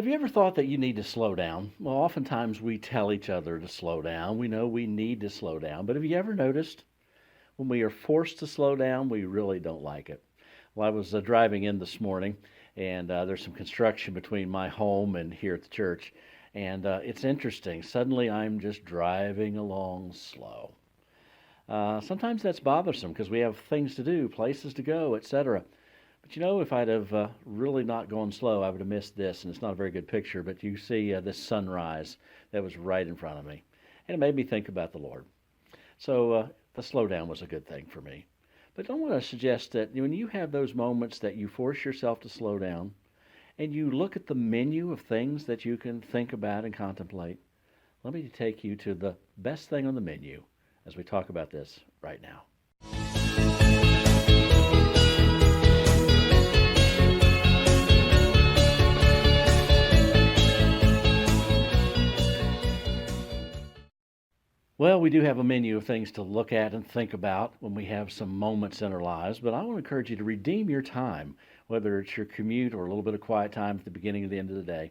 Have you ever thought that you need to slow down? Well, oftentimes we tell each other to slow down. We know we need to slow down. But have you ever noticed when we are forced to slow down, we really don't like it? Well, I was driving in this morning, and there's some construction between my home and here at the church. And it's interesting. Suddenly I'm just driving along slow. Sometimes that's bothersome because we have things to do, places to go, etc. But if I'd have really not gone slow, I would have missed this, and it's not a very good picture, but you see this sunrise that was right in front of me. And it made me think about the Lord. So the slowdown was a good thing for me. But I want to suggest that when you have those moments that you force yourself to slow down, and you look at the menu of things that you can think about and contemplate, let me take you to the best thing on the menu as we talk about this right now. Well, we do have a menu of things to look at and think about when we have some moments in our lives, but I want to encourage you to redeem your time, whether it's your commute or a little bit of quiet time at the beginning or the end of the day,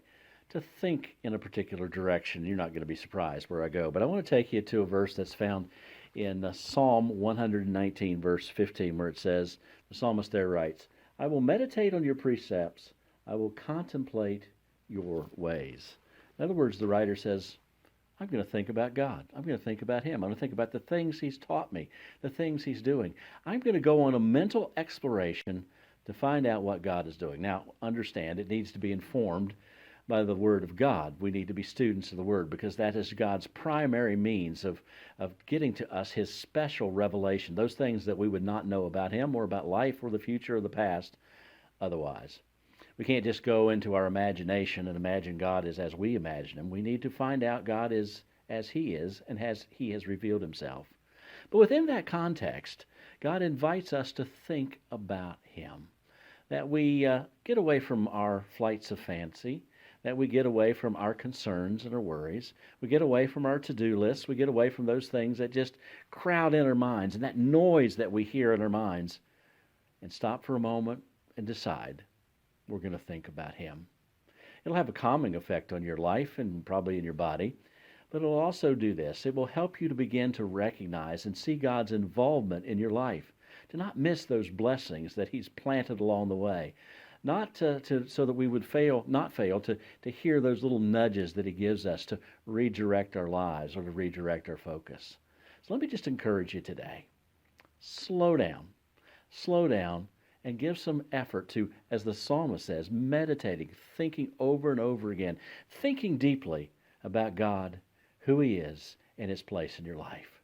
to think in a particular direction. You're not going to be surprised where I go, but I want to take you to a verse that's found in Psalm 119, verse 15, where it says, the psalmist there writes, I will meditate on your precepts, I will contemplate your ways. In other words, the writer says, I'm going to think about God. I'm going to think about Him. I'm going to think about the things He's taught me, the things He's doing. I'm going to go on a mental exploration to find out what God is doing. Now, understand, it needs to be informed by the Word of God. We need to be students of the Word because that is God's primary means of getting to us His special revelation, those things that we would not know about Him or about life or the future or the past otherwise. We can't just go into our imagination and imagine God is as we imagine Him. We need to find out God is as He is and as He has revealed Himself. But within that context, God invites us to think about Him, that we get away from our flights of fancy, that we get away from our concerns and our worries. We get away from our to-do lists. We get away from those things that just crowd in our minds and that noise that we hear in our minds, and stop for a moment and decide we're going to think about Him. It'll have a calming effect on your life and probably in your body, but it'll also do this. It will help you to begin to recognize and see God's involvement in your life, to not miss those blessings that He's planted along the way, not so that we would not fail to hear those little nudges that He gives us to redirect our lives or to redirect our focus. So let me just encourage you today. Slow down, and give some effort to, as the psalmist says, meditating, thinking over and over again, thinking deeply about God, who He is, and His place in your life.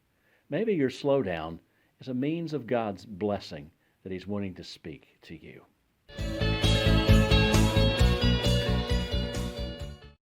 Maybe your slowdown is a means of God's blessing that He's wanting to speak to you.